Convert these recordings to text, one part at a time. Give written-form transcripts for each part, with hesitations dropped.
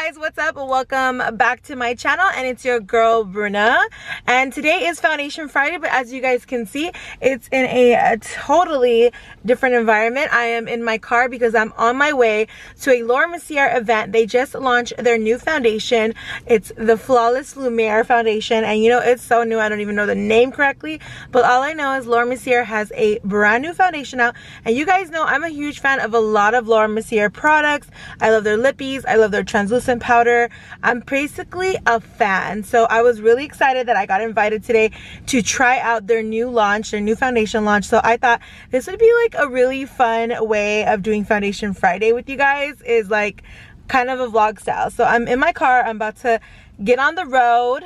guys, what's up? Welcome back to my channel, and it's your girl Bruna, and today is Foundation Friday, but as you guys can see, it's in a totally different environment. I am in my car because I'm on my way to a Laura Mercier event. They just launched their new foundation. It's the Flawless Lumiere foundation, and you know, it's so new, I don't even know the name correctly, but all I know is Laura Mercier has a brand new foundation out, and you guys know I'm a huge fan of a lot of Laura Mercier products. I love their lippies, I love their translucent powder. I'm basically a fan, so I was really excited that I got invited today to try out their new launch, their new foundation launch. So I thought this would be like a really fun way of doing Foundation Friday with you guys, is like kind of a vlog style. So I'm in my car, I'm about to get on the road.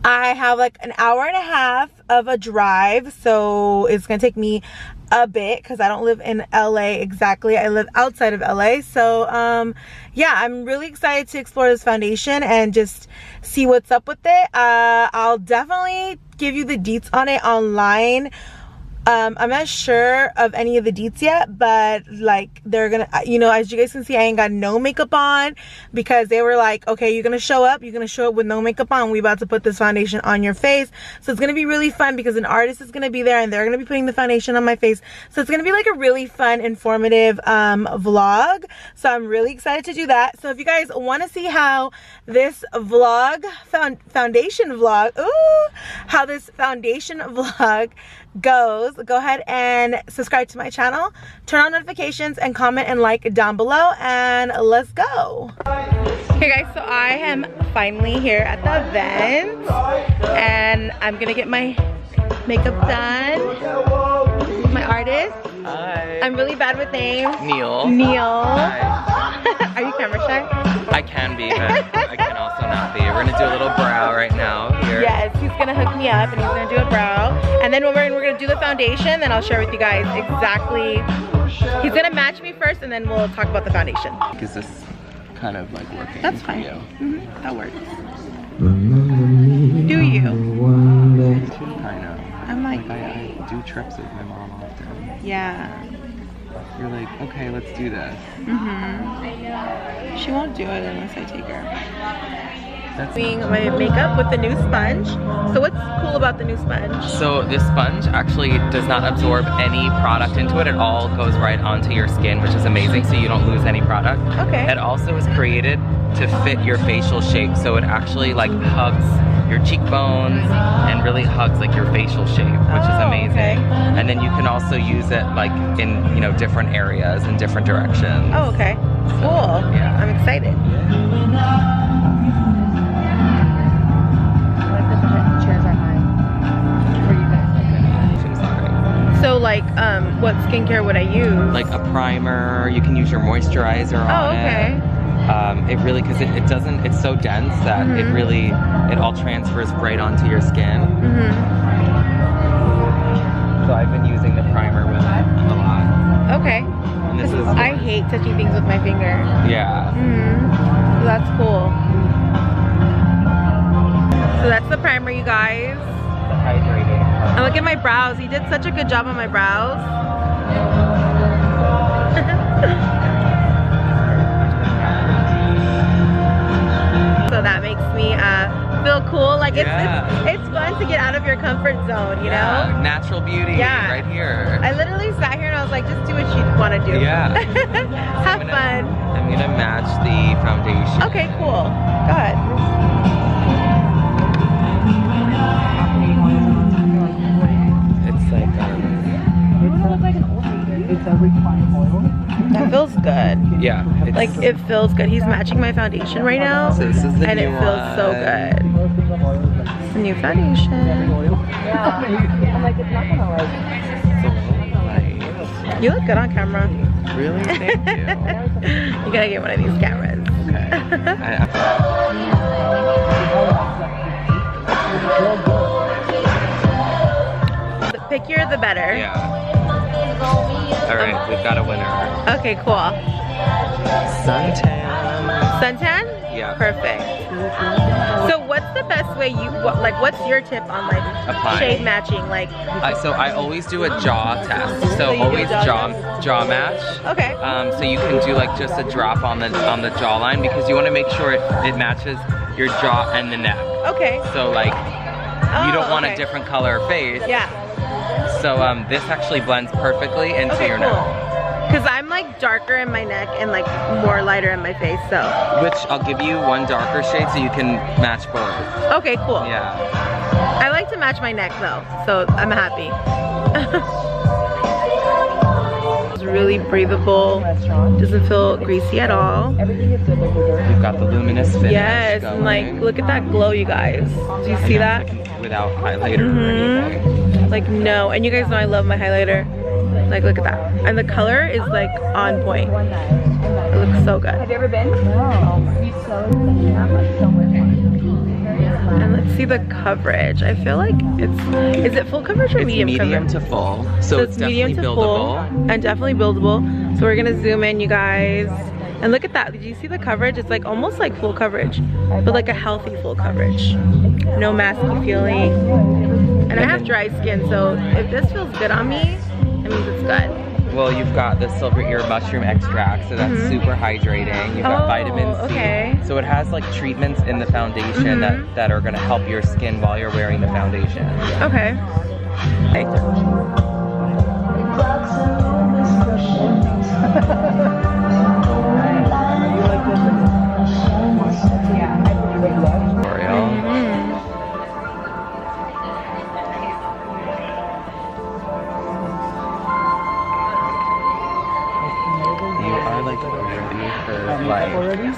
I have like an hour and a half of a drive, so it's gonna take me a bit because I don't live in LA exactly. I live outside of LA. So yeah, I'm really excited to explore this foundation and just see what's up with it. I'll definitely give you the deets on it online. I'm not sure of any of the deets yet, but like they're gonna, you know, as you guys can see, I ain't got no makeup on because they were like, okay, you're gonna show up with no makeup on. We about to put this foundation on your face. So it's gonna be really fun because an artist is gonna be there and they're gonna be putting the foundation on my face. So it's gonna be like a really fun, informative vlog. So I'm really excited to do that. So if you guys want to see how this vlog, foundation vlog goes, go ahead and subscribe to my channel, turn on notifications, and comment and like down below, and let's go. Okay guys, so I am finally here at the event and I'm gonna get my makeup done. This is my artist. Hi. I'm really bad with names. Neil. Hi. Are you camera shy? I can be, but I can also not be. We're gonna do a little brow right now here. Yes, he's gonna hook me up and he's gonna do a brow. And then when we're gonna do the foundation, then I'll share with you guys exactly. He's gonna match me first and then we'll talk about the foundation. Is this kind of like working? That's fine. For you? Mm-hmm. That works. Do you? Kind of. I'm like I do trips with my mom often. Yeah. You're like, okay, let's do this. Mm-hmm. She won't do it unless I take her. That's Doing my makeup with the new sponge. So what's cool about the new sponge? So this sponge actually does not absorb any product into it. It all goes right onto your skin, which is amazing, so you don't lose any product. Okay. It also is created to fit your facial shape, so it actually like hugs your cheekbones and really hugs like your facial shape, which is amazing. Okay. And then you can also use it like in, you know, different areas in different directions. Oh, okay. Cool. Yeah. I'm excited. So like, what skincare would I use? Like a primer, you can use your moisturizer on okay. it. It really, because it doesn't, it's so dense that it really, it all transfers right onto your skin. So I've been using the primer with it a lot. Okay. And this is, I hate touching things with my finger. yeah. So that's cool. So that's the primer, you guys. The hydrating. And look at my brows. He did such a good job on my brows. So that makes me feel cool. Like it's fun to get out of your comfort zone, you know? Natural beauty right here. I literally sat here and I was like, just do what you want to do. Yeah. Have fun. I'm gonna match the foundation. Okay, cool. Go ahead. It's like that feels good. yeah. It's, Like it feels good. He's matching my foundation right now, so this is the and new it feels so good. It's the new foundation. You look good on camera. Really? Thank you. You gotta get one of these cameras. Okay. The pickier the better. Yeah. All right, we've got a winner. Okay, cool. Suntan. Suntan? Yeah. Perfect. So what's the best way what's your tip on like Applying. shade matching? Like So I always do a jaw test. So So you do always jaw jaw match. okay. So you can do like just a drop on the jawline because you want to make sure it matches your jaw and the neck. Okay. So like you don't want okay. a different color face. Yeah. So this actually blends perfectly into your neck. Because I'm like darker in my neck and like more lighter in my face, so. Which I'll give you one darker shade so you can match both. Okay, cool. Yeah. I like to match my neck though, so I'm happy. It's really breathable. Doesn't feel greasy at all. You've got the luminous finish. Yes, and like look at that glow, you guys. Do you see that? Without highlighter or anything. Like no, and you guys know I love my highlighter. Like look at that. And the color is like on point. It looks so good. Have you ever been? No. And let's see the coverage. I feel like is it full coverage or medium coverage? Medium to full. So it's medium definitely to full buildable. and definitely buildable. So we're gonna zoom in, you guys. And look at that. Did you see the coverage? It's like almost like full coverage, but like a healthy full coverage. No masky feeling. And I have dry skin, so if this feels good on me, that means it's good. Well, you've got the silver ear mushroom extract, so that's super hydrating. You've got vitamin C. Okay. So it has like treatments in the foundation that are gonna help your skin while you're wearing the foundation. Okay.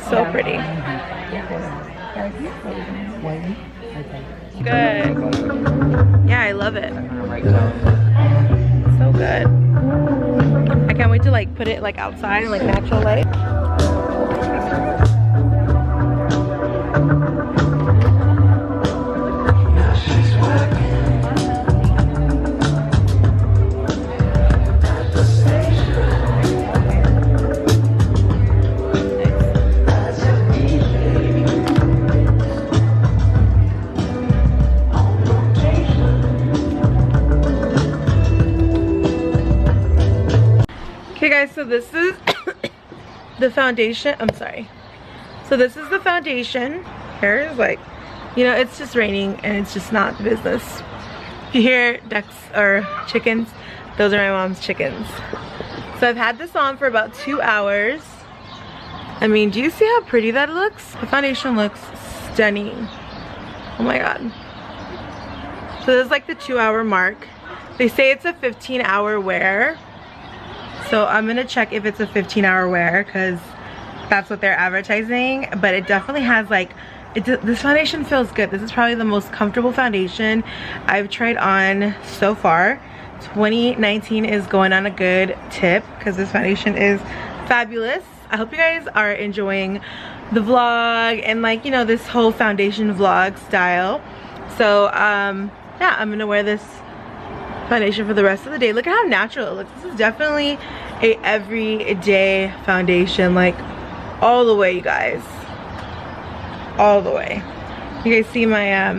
So pretty. Good. Yeah, I love it. So good. I can't wait to like put it like outside in like natural light. Okay guys, so this is the foundation. I'm sorry. So this is the foundation. Here's like, you know, it's just raining and it's just not the business. If you hear ducks or chickens, those are my mom's chickens. So I've had this on for about 2 hours. I mean, do you see how pretty that looks? The foundation looks stunning. Oh my god. So this is like the 2-hour mark. They say it's a 15-hour wear. So I'm gonna check if it's a 15-hour wear because that's what they're advertising. But it definitely has like, this foundation feels good. This is probably the most comfortable foundation I've tried on so far. 2019 is going on a good tip because this foundation is fabulous. I hope you guys are enjoying the vlog and like, you know, this whole foundation vlog style. So yeah, I'm gonna wear this foundation for the rest of the day. Look at how natural it looks. This is definitely a everyday foundation, like all the way, you guys, all the way. You guys see my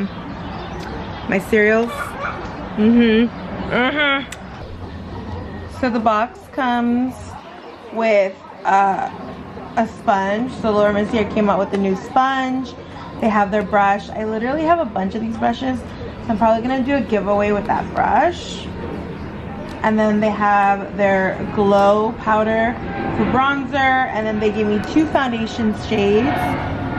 my cereals? So the box comes with a sponge. So Laura Mercier came out with a new sponge. They have their brush. I literally have a bunch of these brushes. So I'm probably gonna do a giveaway with that brush. And then they have their glow powder for bronzer. And then they gave me 2 foundation shades.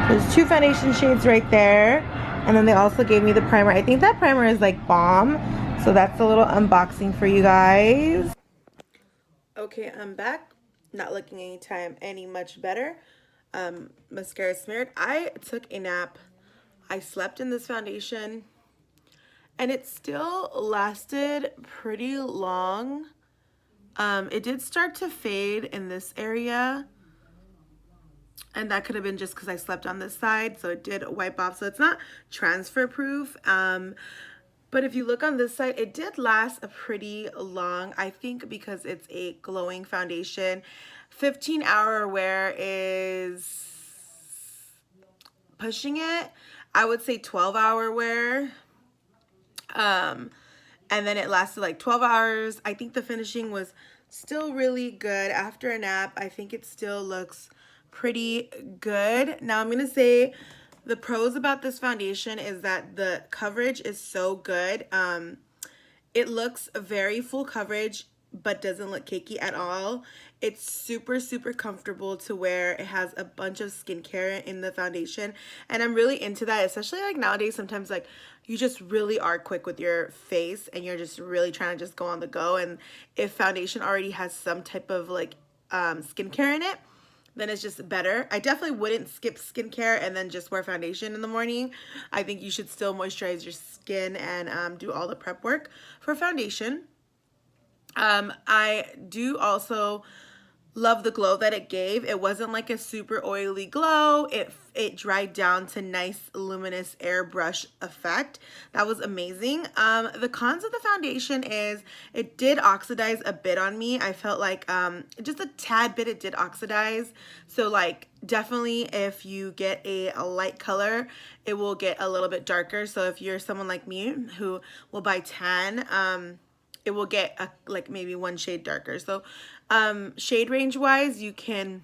There's 2 foundation shades right there. And then they also gave me the primer. I think that primer is like bomb. So that's a little unboxing for you guys. Okay, I'm back. Not looking any much better. Mascara smeared. I took a nap. I slept in this foundation. And it still lasted pretty long. It did start to fade in this area. And that could have been just because I slept on this side. So it did wipe off. So it's not transfer proof. But if you look on this side, it did last a pretty long. I think because it's a glowing foundation. 15-hour wear is pushing it, I would say 12-hour wear. And then it lasted like 12 hours. I think the finishing was still really good after a nap. I think it still looks pretty good. Now I'm gonna say the pros about this foundation is that the coverage is so good. It looks very full coverage, but doesn't look cakey at all. It's super, super comfortable to wear. It has a bunch of skincare in the foundation, and I'm really into that, especially like nowadays. Sometimes like you just really are quick with your face and you're just really trying to just go on the go, and if foundation already has some type of like skincare in it, then it's just better. I definitely wouldn't skip skincare and then just wear foundation in the morning. I think you should still moisturize your skin and do all the prep work for foundation. I do also love the glow that it gave. It wasn't like a super oily glow. It dried down to nice luminous airbrush effect. That was amazing. The cons of the foundation is it did oxidize a bit on me. I felt like just a tad bit it did oxidize. So like definitely if you get a light color, it will get a little bit darker. So if you're someone like me who will buy tan, it will get like maybe one shade darker. So shade range wise, you can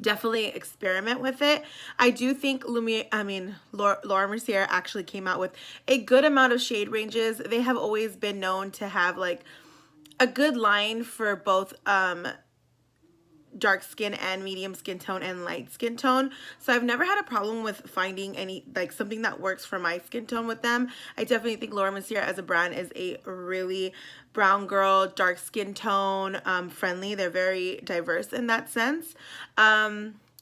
definitely experiment with it. I do think Laura Mercier actually came out with a good amount of shade ranges. They have always been known to have like a good line for both dark skin and medium skin tone and light skin tone. So I've never had a problem with finding any like something that works for my skin tone with them. I definitely think Laura Mercier as a brand is a really brown girl, dark skin tone friendly. They're very diverse in that sense.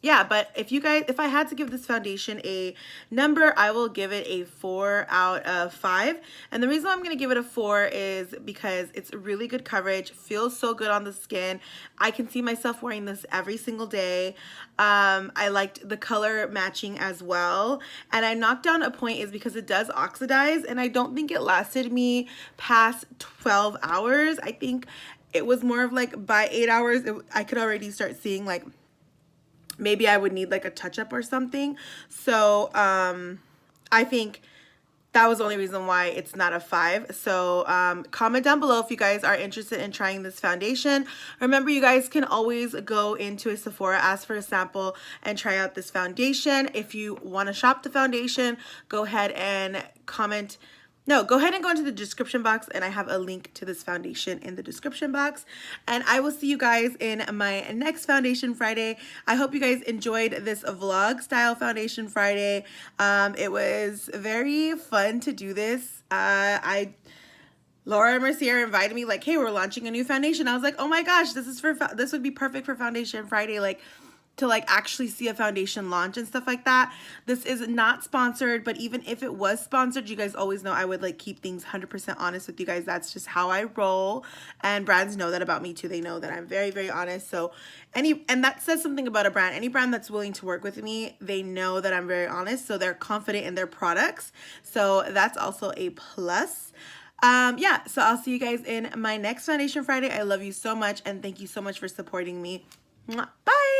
Yeah, but if I had to give this foundation a number, I will give it a 4 out of 5. And the reason I'm going to give it a 4 is because it's really good coverage, feels so good on the skin. I can see myself wearing this every single day. I liked the color matching as well. And I knocked down a point is because it does oxidize, and I don't think it lasted me past 12 hours. I think it was more of like by 8 hours, I could already start seeing like maybe I would need like a touch-up or something. So I think that was the only reason why it's not a 5. So comment down below if you guys are interested in trying this foundation. Remember, you guys can always go into a Sephora, ask for a sample, and try out this foundation. If you want to shop the foundation, go ahead and go ahead and go into the description box, and I have a link to this foundation in the description box. And I will see you guys in my next Foundation Friday. I hope you guys enjoyed this vlog style Foundation Friday. It was very fun to do this. Laura Mercier invited me like, hey, we're launching a new foundation. I was like, oh my gosh, this would be perfect for Foundation Friday. Like, to like actually see a foundation launch and stuff like that. This is not sponsored, but even if it was sponsored, you guys always know I would like keep things 100% honest with you guys. That's just how I roll, and brands know that about me too. They know that I'm very, very honest. So and that says something about a brand. Any brand that's willing to work with me, they know that I'm very honest, so they're confident in their products. So that's also a plus. Yeah, so I'll see you guys in my next Foundation Friday. I love you so much, and thank you so much for supporting me. Bye.